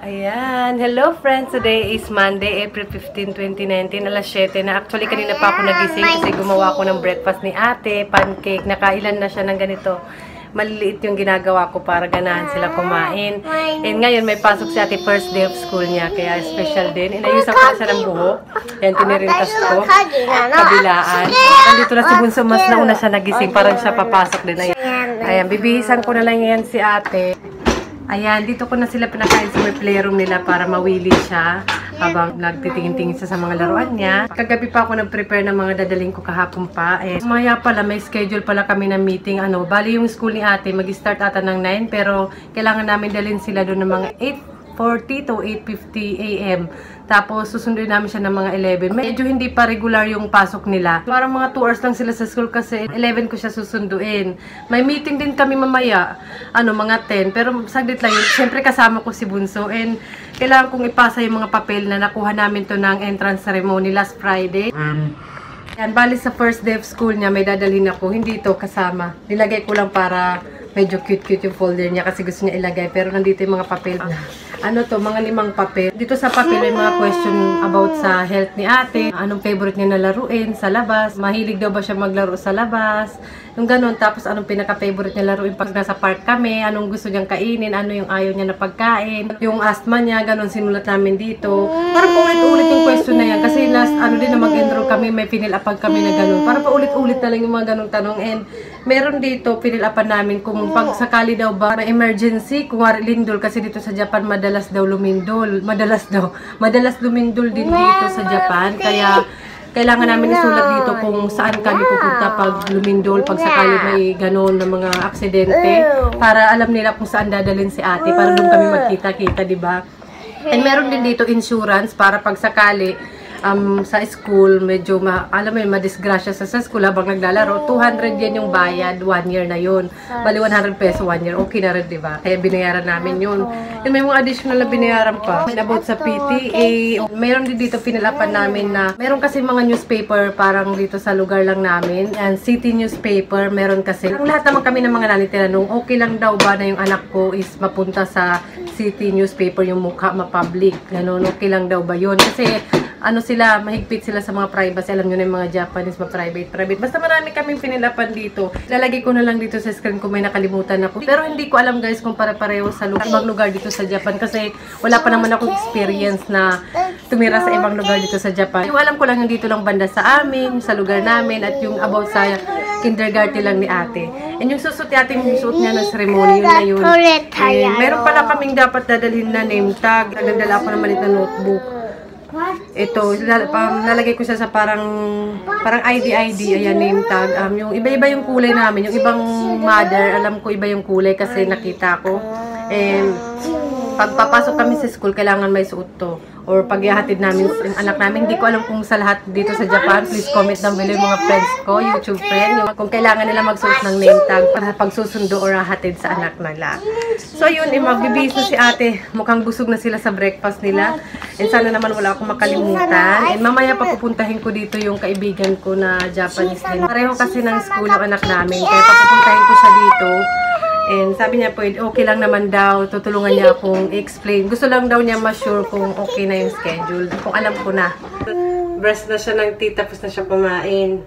Ayan. Hello friends. Today is Monday, April 15, 2019. Alas 7 na. Actually, kanina pa ako nagising kasi gumawa ako ng breakfast ni ate. Pancake. Nakailan na siya ng ganito. Maliliit yung ginagawa ko para ganahan sila kumain. And ngayon, may pasok si ate, first day of school niya. Kaya special din. Inayusan ko na siya ng buhok. Ayan, tinirintas ko. Kabilaan. Nandito na si Bunso. Mas nauna siya nagising. Parang siya papasok din. Ayan, bibihisan ko na lang yan si ate. Ayan, dito ko na sila pinakain sa may playroom nila para mawili siya habang nagtitingin-tingin siya sa mga laruan niya. Kagabi pa ako nag-prepare ng mga dadaling ko kahapon pa. Maya pala, may schedule pala kami ng meeting. Bali yung school ni ate, mag-start ata ng 9 pero kailangan namin dalhin sila doon ng mga 8:40 to 8:50 AM. Tapos, susunduin namin siya ng mga 11. Medyo hindi pa regular yung pasok nila. Parang mga 2 hours lang sila sa school kasi 11 ko siya susunduin. May meeting din kami mamaya, mga 10. Pero saglit lang yun. Siyempre kasama ko si Bunso. And kailangan kong ipasa yung mga papel na nakuha namin to ng entrance ceremony last Friday. Yan, bali sa first day of school niya, may dadalhin ako. Hindi ito kasama. Nilagay ko lang para medyo cute-cute yung folder niya kasi gusto niya ilagay. Pero nandito yung mga papel. Mga 5 papel. Dito sa papel may mga question about sa health ni ate. Anong favorite niya na laruin sa labas. Mahilig daw ba siya maglaro sa labas. Yung ganun. Tapos anong pinaka-favorite niya laruin pag nasa park kami. Anong gusto niyang kainin. Ano yung ayaw niya na pagkain. Yung asthma niya. Ganun sinulat namin dito. Parang paulit-ulit yung question na yan. Kasi last din na mag-enroll kami. May pinil-upag kami na ganun. Parang paulit-ulit na lang yung mga ganung tanong. And meron dito pinil-upan namin kung pag sakali daw ba na emergency. Kung lindol kasi dito sa Japan madalas daw lumindol. Madalas lumindol din dito sa Japan. Kaya kailangan namin isulat dito kung saan kami pupunta pag lumindol, pag sakali may ganon na mga aksidente. Para alam nila kung saan dadalhin si ate. Para doon kami magkita-kita, diba? And meron din dito insurance para pag sakali sa school, medyo madisgrasya sa school habang naglalaro, 200 yan yung bayad, 1 year na yun. Bali 100 peso 1 year, okay na rin, diba? Kaya binayaran namin yun. And may mga additional na binayaran pa. About sa PTA, meron din dito pinilapan namin na, meron kasi mga newspaper parang dito sa lugar lang namin. And city newspaper, meron kasi. Ang lahat naman kami ng mga nanay tinanong, okay lang daw ba na yung anak ko is mapunta sa city newspaper, yung mukha ma-public. Ganun, okay lang daw ba yun? Kasi mahigpit sila sa mga privacy. Alam nyo na yung mga Japanese, private. Basta marami kaming pinilapan dito. Lalagay ko na lang dito sa screen kung may nakalimutan ako. Pero hindi ko alam guys kung pare-pareho sa ibang lugar dito sa Japan. Kasi wala pa naman akong experience na tumira sa ibang lugar dito sa Japan. Yung alam ko lang yung dito lang banda sa amin, sa lugar namin, at yung about sa kindergarten lang ni ate. And yung susuot niya ng ceremony, yun na yun. Meron pala kaming dapat dadalhin na name tag. Nagdala ako ng maliit na notebook. Ito, nalagay ko siya sa parang ID. Ayan, name tag. Yung iba-iba yung kulay namin. Yung ibang mother, alam ko iba yung kulay kasi nakita ko. And pag papasok kami sa school, kailangan may suot to. Or pag ihatid namin yung anak namin, hindi ko alam kung sa lahat dito sa Japan. Please comment down below yung mga friends ko, YouTube friend. Kung kailangan nila magsuot ng name tag para pagsusundo or hatid sa anak nila. So yun, magbibihis na si ate. Mukhang busog na sila sa breakfast nila. And sana naman wala akong makalimutan. And mamaya papupuntahin ko dito yung kaibigan ko na Japanese din. Pareho kasi ng school yung anak namin. Kaya papupuntahin ko siya dito. And sabi niya po, okay lang naman daw, tutulungan niya akong explain. Gusto lang daw niya ma-sure kung okay na yung schedule. Kung alam ko na. Brush na siya ng teeth, tapos na siya kumain.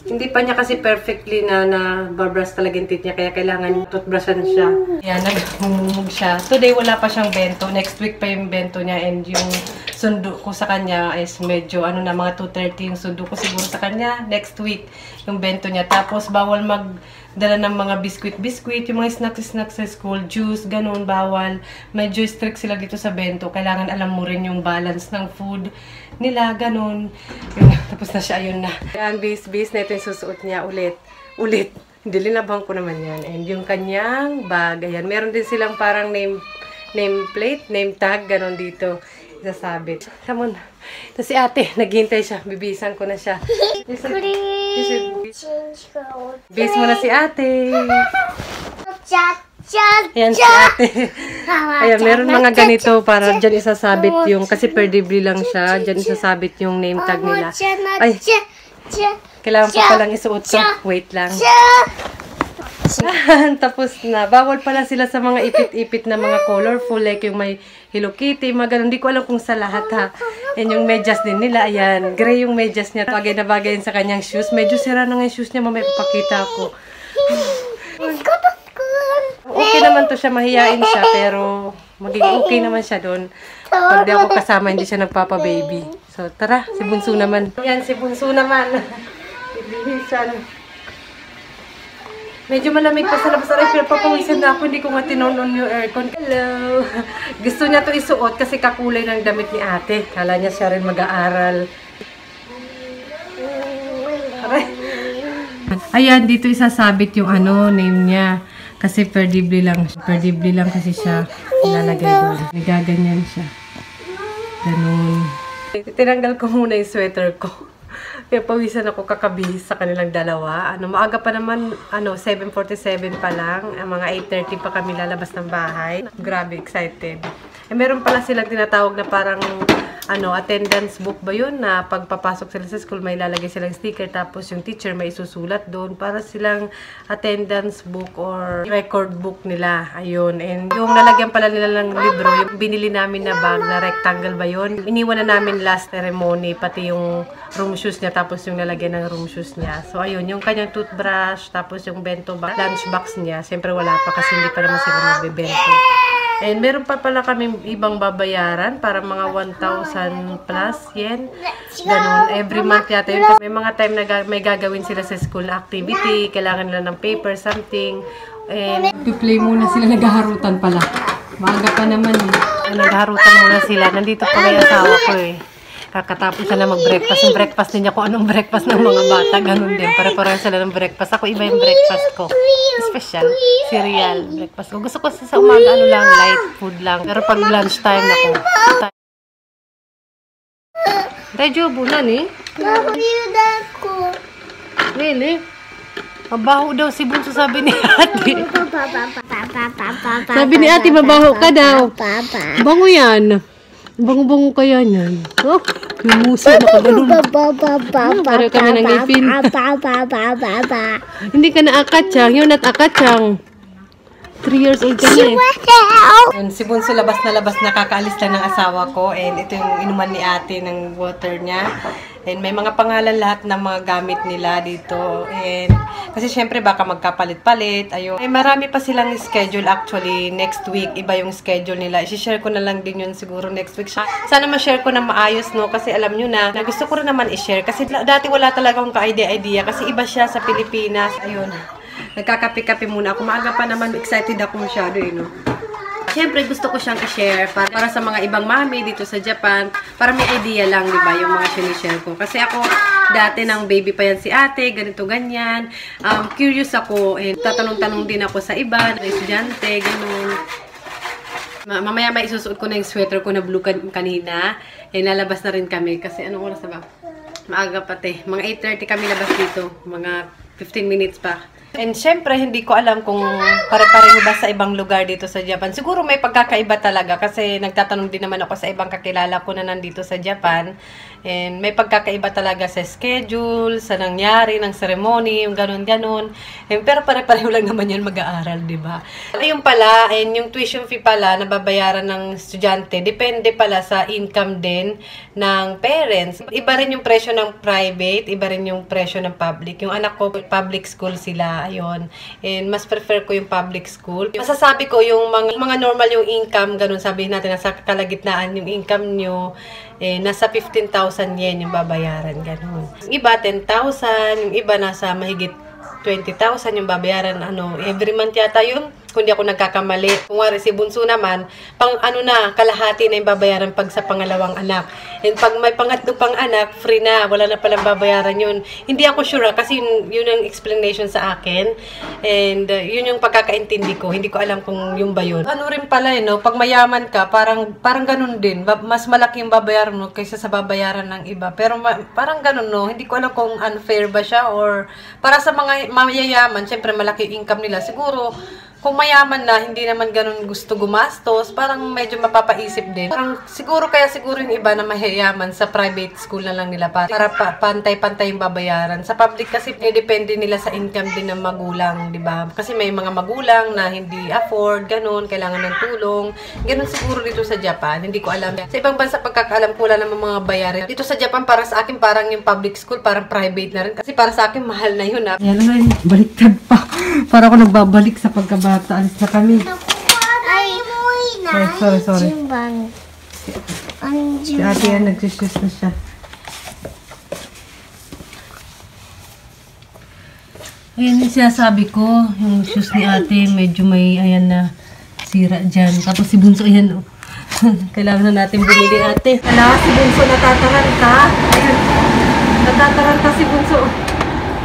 Hindi pa niya kasi perfectly na babrush talaga yung teeth niya, kaya kailangan toothbrushan siya. Ayan, nagmumug siya. Today wala pa siyang bento. Next week pa yung bento niya, and yung sundo ko sa kanya is medyo, mga 2:30 yung sundo ko siguro sa kanya. Next week, yung bento niya. Tapos bawal magdala ng mga biskuit, yung mga snacks sa school, juice, ganun, bawal. Medyo strict sila dito sa bento. Kailangan alam mo rin yung balance ng food nila, ganun. Tapos na siya, ayun na. Ayan, bis na ito yung susuot niya ulit. Hindi, linabang ko naman yan. And yung kanyang bag, ayan. Meron din silang parang name plate, name tag, ganun dito. Isasabit. Come on. Ito si ate, naghihintay siya. Bibisan ko na siya. Bis mo na si ate. Ayan si ate. Ayan, meron mga ganito para dyan isasabit yung, kasi per debris lang siya. Dyan isasabit yung name tag nila. Ay, kailangan ko palang isuot ko. Wait lang. Tapos na. Bawal pala sila sa mga ipit-ipit na mga colorful. Like yung may Hello Kitty, mga ganun. Hindi ko alam kung sa lahat ha. Yan yung medyas din nila. Ayan. Gray yung medyas niya. Bagay na bagay sa kanyang shoes. Medyo sira na nga yung shoes niya. Mamaya papakita ko. Okay naman to siya. Mahiyain siya. Pero magiging okay naman siya doon. Pag di ako kasama, hindi siya nagpapa-baby. So, tara. Si Bunso naman. Yan, si Bunso naman. Ibihisan. Medyo malamig pa sa labas. Aray, pero papawisan na ako. Hindi ko nga tinonon yung aircon. Hello! Gusto niya to isuot kasi kakulay ng damit ni ate. Kala niya siya rin mag-aaral. Aray. Ayan, dito isasabit yung name niya. Kasi perdibli lang. Perdibli lang kasi siya ilalagay doon. Nagaganyan siya. Ganun. Tinanggal ko muna yung sweater ko. Kaya pawisan ako kakabihis sa kanilang dalawa. Maaga pa naman, 7:47 pa lang. Mga 8:30 pa kami lalabas ng bahay. Grabe, excited. Meron pala silang tinatawag na parang, attendance book ba yun? Na pagpapasok sila sa school, may lalagay silang sticker. Tapos yung teacher may isusulat doon. Para silang attendance book or record book nila. Ayun. And yung lalagyan pala nila ng libro, yung binili namin na bag na rectangle ba yun? Iniwan na namin last ceremony, pati yung room shoes niya, tapos yung nalagyan ng room shoes niya. So, ayun, yung kanyang toothbrush, tapos yung bento box, lunchbox niya. Siyempre, wala pa kasi hindi pa naman sila magbibento. And meron pa pala kami ibang babayaran para mga 1,000 plus yen. Ganun. Every month yata yun. Kasi may mga time na may gagawin sila sa school na activity. Kailangan nila ng paper, something. And to-play muna sila. Naghaharutan pala. Maaga pa naman eh. Naghaharutan muna sila. Nandito pala yung asawa ko eh. Kakatapos siya na mag-breakfast. Yung breakfast niya kung anong breakfast ng mga bata. Ganun din. Pare-pareho sila ng breakfast. Ako iba yung breakfast ko. Special. Cereal. Breakfast ko. Gusto ko sa umaga lang. Light food lang. Pero pag lunchtime ako. Medyo bulan eh. Really? Mabaho daw si Bunso, sabi ni ate. Sabi ni ate, mabaho ka daw. Bango yan. Bango-bango kaya niyan. Oh, yung muso nakabalong. Parang ka na nangipin. Hindi ka na akatsang. You're not akatsang. 3 years old ka na eh. Si Bunso labas na kakaalis lang ng asawa ko. And ito yung inuman ni ate ng water niya. And may mga pangalan lahat ng mga gamit nila dito. And kasi syempre baka magkapalit-palit. Ayun. Eh, marami pa silang schedule actually. Next week, iba yung schedule nila. I-share ko na lang din yun siguro next week. Sana ma-share ko na maayos, no? Kasi alam nyo na gusto ko rin naman i-share. Kasi dati wala talaga akong ka-idea. Kasi iba siya sa Pilipinas. Ayun. Nagkakape-kape muna ako. Maaga pa naman, excited ako masyado eh, no? Siyempre, gusto ko siyang i-share para sa mga ibang mami dito sa Japan. Para may idea lang, di ba, yung mga sinishare ko. Kasi ako, dati nang baby pa yan si ate, ganito, ganyan. Curious ako, and tatanong-tanong din ako sa iba, na estudyante, ganun. Mamaya may isusuot ko na yung sweater ko na blue kanina. Eh, lalabas na rin kami. Kasi anong oras na ba? Maaga pati. Mga 8:30 kami labas dito. Mga 15 minutes pa. And syempre, hindi ko alam kung pare-pareho ba sa ibang lugar dito sa Japan. Siguro may pagkakaiba talaga kasi nagtatanong din naman ako sa ibang kakilala ko na nandito sa Japan. And may pagkakaiba talaga sa schedule, sa nangyari, ng ceremony, yung ganun-ganun. Pero pare-pareho lang naman yun mag-aaral, di ba? Ayun pala, and yung tuition fee pala na babayaran ng estudyante, depende pala sa income din ng parents. Iba rin yung presyo ng private, iba rin yung presyo ng public. Yung anak ko, public school sila. Ayun. And mas prefer ko yung public school. Masasabi ko yung mga normal yung income, ganun sabihin natin, nasa kalagitnaan yung income nyo, nasa 15,000 yen yung babayaran, ganun. Yung iba 10,000, yung iba nasa mahigit 20,000 yung babayaran, every month yata yun. Kundi ako nagkakamali. Kung wari si Bunso naman, kalahati na yung babayaran pag sa pangalawang anak. And pag may pangatlo pang anak, free na. Wala na palang babayaran yun. Hindi ako sure kasi yun ang explanation sa akin. And yun yung pagkakaintindi ko. Hindi ko alam kung yung ba yun. Ano rin pala, no? Pag mayaman ka, parang ganun din. Mas malaki yung babayaran mo kaysa sa babayaran ng iba. Pero parang ganun, no? Hindi ko alam kung unfair ba siya or para sa mga mayayaman, syempre malaki yung income nila. Siguro, kung mayaman na, hindi naman ganun gusto gumastos, parang medyo mapapaisip din. Parang siguro yung iba na mayayaman sa private school na lang nila para pantay-pantay yung babayaran. Sa public kasi depende nila sa income din ng magulang, di ba? Kasi may mga magulang na hindi afford, ganun, kailangan ng tulong. Ganun siguro dito sa Japan, hindi ko alam. Sa ibang bansa, pagkakaalam ko lang ng mga bayarin. Dito sa Japan, para sa akin, parang yung public school, parang private na rin. Kasi para sa akin, mahal na yun. Yan na, baliktad pa. Para ako nagbabalik sa pagkabata. Alis na kami. Sorry. Si ate yan, nagsisyos na siya. Ayan yung sinasabi ko. Yung shoes ni ate, medyo may, ayan na, sira dyan. Tapos si Bunso, ayan, oh. Kailangan na natin bumili ate. Wala, si Bunso natataranta. Ayan, natataranta si Bunso.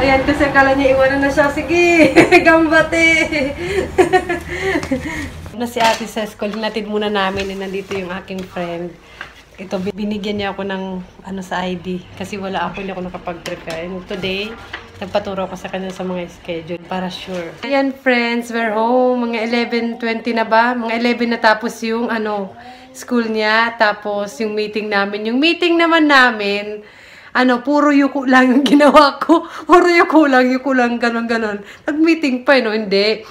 Ayan, kasi akala niya iwanan na siya. Sige, gambate. Na si ate sa school, hinatid muna namin. Nandito yung aking friend. Ito, binigyan niya ako ng ano sa ID. Kasi wala ako, hindi ako nakapag-prepare. And today, nagpaturo ko sa kanya sa mga schedule para sure. Ayan friends, we're home. Mga 11:20 na ba? Mga 11 na tapos yung ano, school niya. Tapos yung meeting namin. Yung meeting naman namin, ano, puro yuko lang yung ginawa ko. Puro yuko lang, ganon. Nag-meeting pa, no? Hindi.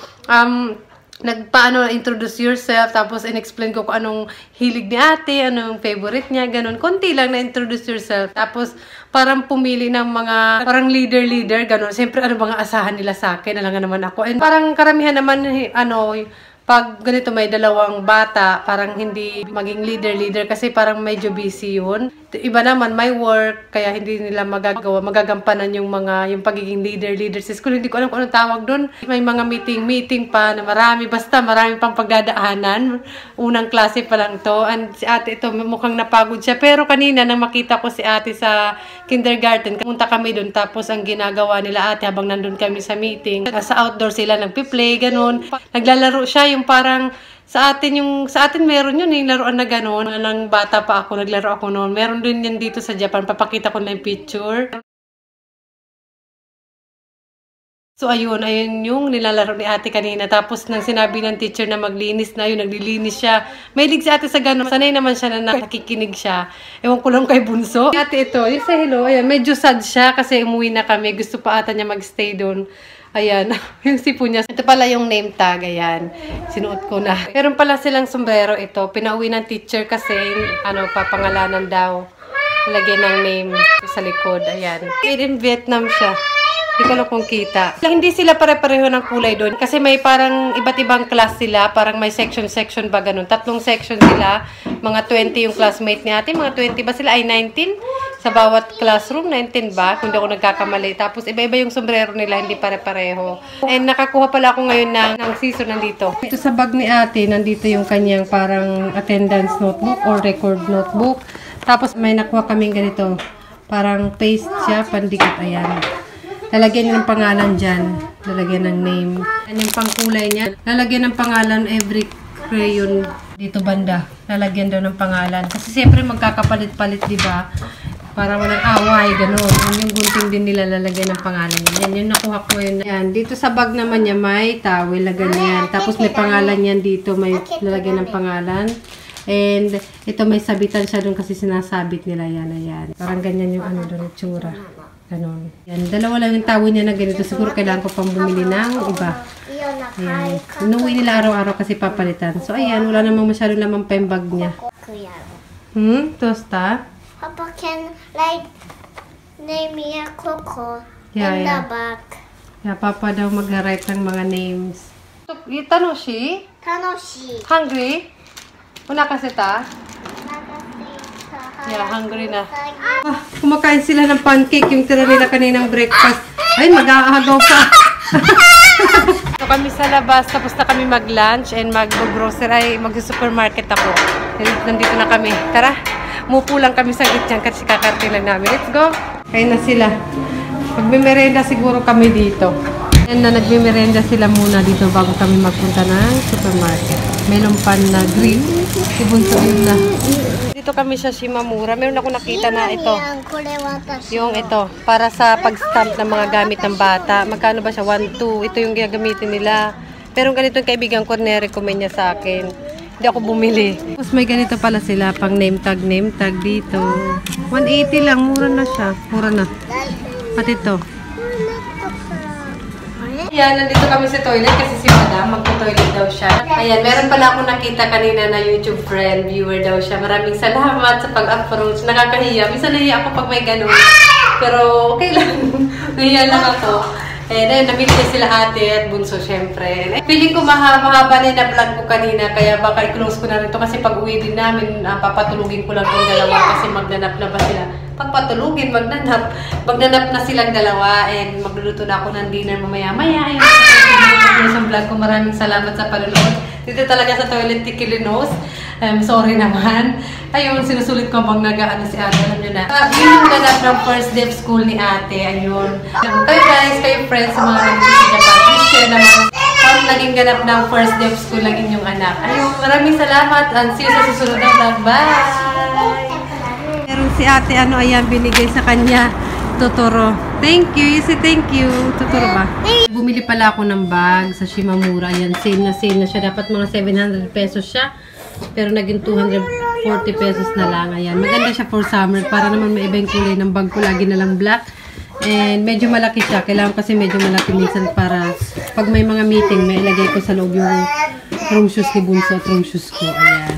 Introduce yourself, tapos in-explain ko kung anong hilig ni ate, anong favorite niya, ganon. Konti lang na introduce yourself. Tapos, parang pumili ng mga, parang leader, ganon. Siyempre, ano mga asahan nila sa akin, alangan naman ako. And parang karamihan naman, ano, pag ganito may dalawang bata, parang hindi maging leader kasi parang medyo busy yun. Iba naman, may work, kaya hindi nila magagampanan yung pagiging leader sa school. Hindi ko alam kung anong tawag doon. May mga meeting pa na marami pang pagdadaanan. Unang klase pa lang to. And si ate ito, mukhang napagod siya. Pero kanina, nang makita ko si ate sa kindergarten, pumunta kami doon. Tapos ang ginagawa nila ate habang nandun kami sa meeting, sa outdoor sila nagpi-play, ganun. Naglalaro siya, yung parang sa atin meron yun yung laruan na gano'n. Nang bata pa ako, naglaro ako noon. Meron din yan dito sa Japan. Papakita ko na yung picture. So, ayun yung nilalaro ni ate kanina. Tapos, nang sinabi ng teacher na maglinis na, yun, naglilinis siya. Mahilig si ate sa gano'n. Sanay naman siya na nakikinig siya. Ewan ko lang kay Bunso. Ate ito, yung say hello, ayan, medyo sad siya kasi umuwi na kami. Gusto pa ata niya magstay doon. Ayan, yung sipo niya. Ito pala yung name tag, ayan. Sinuot ko na. Meron pala silang sombrero ito. Pinauwi ng teacher kasi, ano, papangalanan daw. Lagyan ng name sa likod, ayan. Made in Vietnam siya. Hindi ko alam kung kita. Hindi sila pare-pareho ng kulay doon. Kasi may parang iba't ibang class sila. Parang may section ba ganun. 3 section sila. Mga 20 yung classmate ni ate. Mga 20 ba sila? Ay, 19? Sa bawat classroom, 19 ba? Kung di ako nagkakamali. Tapos, iba-iba yung sombrero nila. Hindi pare-pareho. And nakakuha pala ako ngayon ng season nandito. Dito sa bag ni ate, nandito yung kanyang parang attendance notebook or record notebook. Tapos, may nakuha kaming ganito. Parang paste siya, pandikit. Ayan. Lalagyan niyo ng pangalan dyan. Lalagyan ng name. Yan yung pangkulay niya. Lalagyan ng pangalan every crayon dito banda. Lalagyan daw ng pangalan. Kasi siyempre magkakapalit-palit, di ba? Para walang away, gano'n. Yung gunting din nila lalagyan ng pangalan niya. Yan yung nakuha ko yun. Yan. Dito sa bag naman niya may towel na ganyan. Tapos may pangalan yan dito. May lalagyan ng pangalan. And ito may sabitan siya doon kasi sinasabit nila yan. Ayan. Parang ganyan yung ano doon, tsura. Ganon. Yan. Dalawa lang yung tawon niya na ganito. Siguro kailangan ko pang bumili ng iba. Ayan. Inuwi nila araw-araw kasi papalitan. So, ayan. Wala namang masyadong lamang pa yung bag niya. Tosta? Papa can like name me a Coco in the bag. Yeah, Papa daw mag-write ng mga names. Tanoshi? Tanoshi. Hungry? Una kasi ta? Yeah, hungry na. Kumakain sila ng pancake, yung tira nila kaninang breakfast. Ay, mag-aagaw pa. So, kami sa labas, tapos na kami mag-lunch and mag-grocery. Ay, mag-supermarket ako. Nandito na kami. Tara, mupo lang kami sa gityan kasi kakarte lang namin. Let's go. Kain na sila. Magmimerenda siguro kami dito. And na nagmimerenda sila muna dito bago kami magpunta ng supermarket. Melon pan na green. Ibunso yun na. Dito kami sa Shimamura. Meron ako nakita na ito. Yung ito. Para sa pag-stamp ng mga gamit ng bata. Magkano ba siya? 1, 2. Ito yung gagamitin nila. Pero ganitong kaibigan ko, nire-recommend niya sa akin. Hindi ako bumili. Tapos may ganito pala sila, pang name tag dito. 180 lang, mura na siya. Mura na. Pati ito. Ayan, nandito kami sa toilet kasi si Madam, magto-toilet daw siya. Ayan, meron pala akong nakita kanina na YouTube friend, viewer daw siya. Maraming salamat sa pag-approach. Nakakahiya. Minsan nahiya ako pag may ganun. Pero okay lang. Nahiya lang ako. Eh, namili niya sila ate at bunso, syempre. Feeling ko mahaba na na-vlog ko kanina, kaya baka i-close ko na rin ito kasi pag uwi din namin, papatulugin ko lang yung dalawa kasi magnanap na ba sila. Pagpatulugin, magnanap na silang dalawa and magluluto na ako ng dinner mamaya-maya. Ayun, sa vlog ko, maraming salamat sa panonood. Dito talaga sa toilet Tikilinos. Sorry naman. Ayun, sinusulit ko bang nag-ano si ate. Alam nyo na. Yun yung ganap ng first day of school ni ate. Ayun. Kayo guys, kayo friends, sa mga nandito sa Japan. Please share naman kung naging ganap ng first day of school ng inyong anak. Ayun, maraming salamat. And see you sa susunod na vlog. Bye! Meron si ate, ayan, binigay sa kanya. Totoro. Thank you. You say thank you. Totoro ba? Bumili pala ako ng bag sa Shimamura. Ayan, sale na siya. Dapat mga 700 pesos siya. Pero naging 240 pesos na lang. Ayan. Maganda siya for summer. Para naman may ibang kulay ng bag ko. Lagi na lang black. And medyo malaki siya. Kailangan kasi medyo malaki minsan para pag may mga meeting, may ilagay ko sa loob yung room shoes ni Bunso at room shoes ko. Ayan.